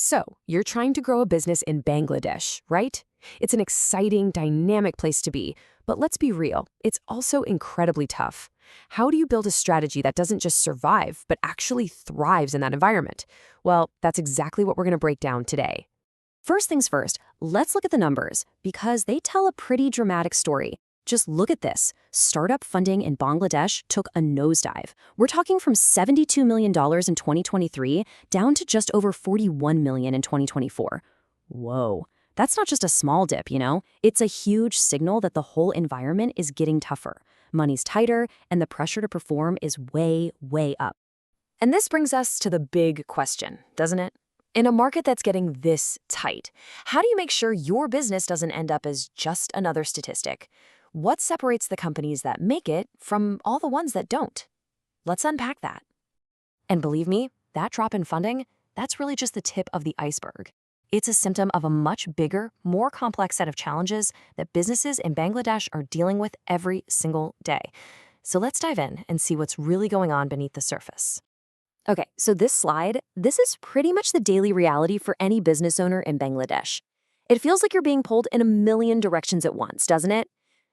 So, you're trying to grow a business in Bangladesh, right? It's an exciting, dynamic place to be, but let's be real, it's also incredibly tough. How do you build a strategy that doesn't just survive, but actually thrives in that environment? Well, that's exactly what we're going to break down today. First things first, let's look at the numbers, because they tell a pretty dramatic story. Just look at this. Startup funding in Bangladesh took a nosedive. We're talking from $72 million in 2023 down to just over $41 million in 2024. Whoa. That's not just a small dip, you know? It's a huge signal that the whole environment is getting tougher. Money's tighter, and the pressure to perform is way, way up. And this brings us to the big question, doesn't it? In a market that's getting this tight, how do you make sure your business doesn't end up as just another statistic? What separates the companies that make it from all the ones that don't? Let's unpack that. And believe me, that drop in funding, that's really just the tip of the iceberg. It's a symptom of a much bigger, more complex set of challenges that businesses in Bangladesh are dealing with every single day. So let's dive in and see what's really going on beneath the surface. Okay, so this is pretty much the daily reality for any business owner in Bangladesh. It feels like you're being pulled in a million directions at once, doesn't it?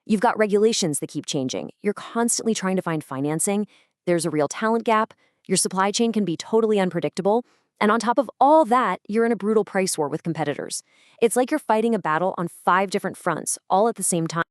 You've got regulations that keep changing. You're constantly trying to find financing. There's a real talent gap. Your supply chain can be totally unpredictable. And on top of all that, you're in a brutal price war with competitors. It's like you're fighting a battle on 5 different fronts, all at the same time.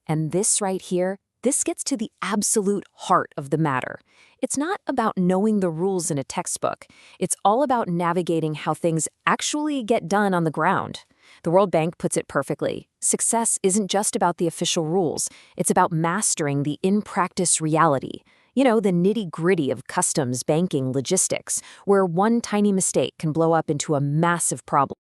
And this right here, this gets to the absolute heart of the matter. It's not about knowing the rules in a textbook. It's all about navigating how things actually get done on the ground. The World Bank puts it perfectly. Success isn't just about the official rules. It's about mastering the in-practice reality. You know, the nitty-gritty of customs, banking, logistics, where one tiny mistake can blow up into a massive problem.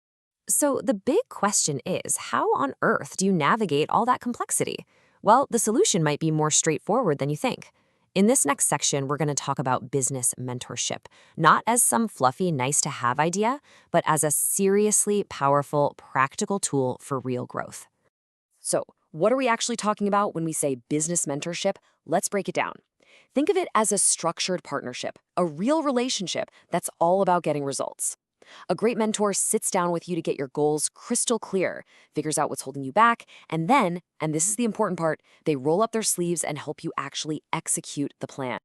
So the big question is, how on earth do you navigate all that complexity? Well, the solution might be more straightforward than you think. In this next section, we're going to talk about business mentorship, not as some fluffy, nice-to-have idea, but as a seriously powerful, practical tool for real growth. So, what are we actually talking about when we say business mentorship? Let's break it down. Think of it as a structured partnership, a real relationship that's all about getting results. A great mentor sits down with you to get your goals crystal clear, figures out what's holding you back, and then, and this is the important part, they roll up their sleeves and help you actually execute the plan.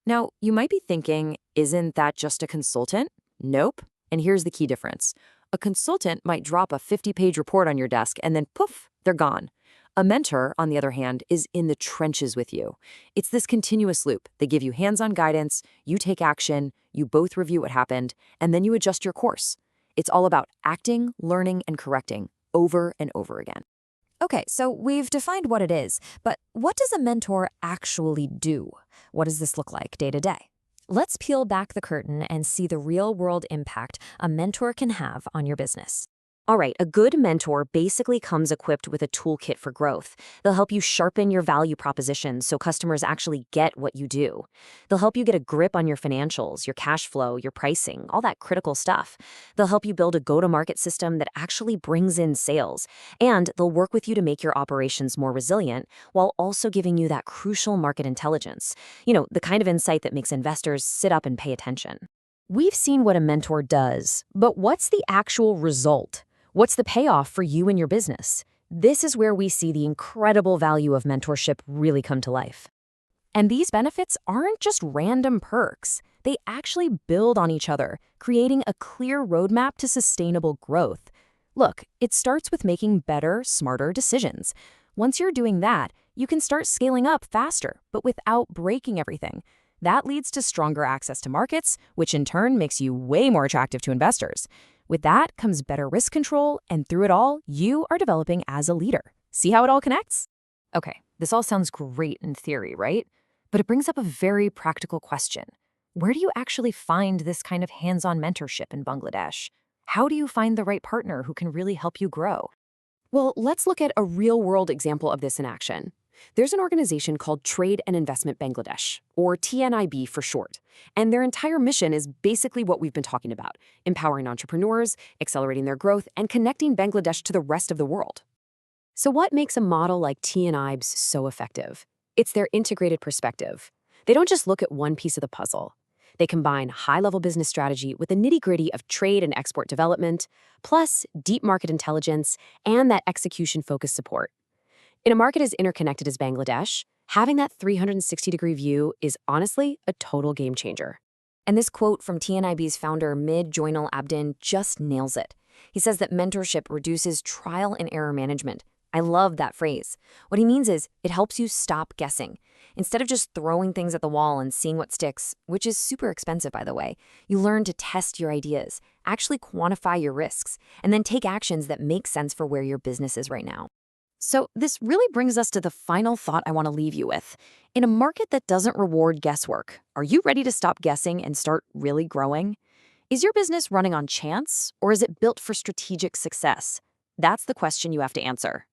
Now, you might be thinking, isn't that just a consultant? Nope. And here's the key difference. A consultant might drop a 50-page report on your desk and then poof, they're gone. A mentor, on the other hand, is in the trenches with you. It's this continuous loop. They give you hands-on guidance, you take action, you both review what happened, and then you adjust your course. It's all about acting, learning, and correcting over and over again. Okay, so we've defined what it is, but what does a mentor actually do? What does this look like day to day? Let's peel back the curtain and see the real-world impact a mentor can have on your business. All right, a good mentor basically comes equipped with a toolkit for growth. They'll help you sharpen your value proposition so customers actually get what you do. They'll help you get a grip on your financials, your cash flow, your pricing, all that critical stuff. They'll help you build a go-to-market system that actually brings in sales. And they'll work with you to make your operations more resilient while also giving you that crucial market intelligence. You know, the kind of insight that makes investors sit up and pay attention. We've seen what a mentor does, but what's the actual result? What's the payoff for you and your business? This is where we see the incredible value of mentorship really come to life. And these benefits aren't just random perks. They actually build on each other, creating a clear roadmap to sustainable growth. Look, it starts with making better, smarter decisions. Once you're doing that, you can start scaling up faster, but without breaking everything. That leads to stronger access to markets, which in turn makes you way more attractive to investors. With that comes better risk control, and through it all, you are developing as a leader. See how it all connects? Okay, this all sounds great in theory, right? But it brings up a very practical question. Where do you actually find this kind of hands-on mentorship in Bangladesh? How do you find the right partner who can really help you grow? Well, let's look at a real-world example of this in action. There's an organization called Trade and Investment Bangladesh, or TNIB for short, and their entire mission is basically what we've been talking about, empowering entrepreneurs, accelerating their growth, and connecting Bangladesh to the rest of the world. So what makes a model like TNIB's so effective? It's their integrated perspective. They don't just look at one piece of the puzzle. They combine high-level business strategy with the nitty-gritty of trade and export development, plus deep market intelligence and that execution-focused support. In a market as interconnected as Bangladesh, having that 360-degree view is honestly a total game changer. And this quote from TNIB's founder Mid Joinal Abdin just nails it. He says that mentorship reduces trial and error management. I love that phrase. What he means is it helps you stop guessing. Instead of just throwing things at the wall and seeing what sticks, which is super expensive, by the way, you learn to test your ideas, actually quantify your risks, and then take actions that make sense for where your business is right now. So this really brings us to the final thought I want to leave you with. In a market that doesn't reward guesswork, are you ready to stop guessing and start really growing? Is your business running on chance, or is it built for strategic success? That's the question you have to answer.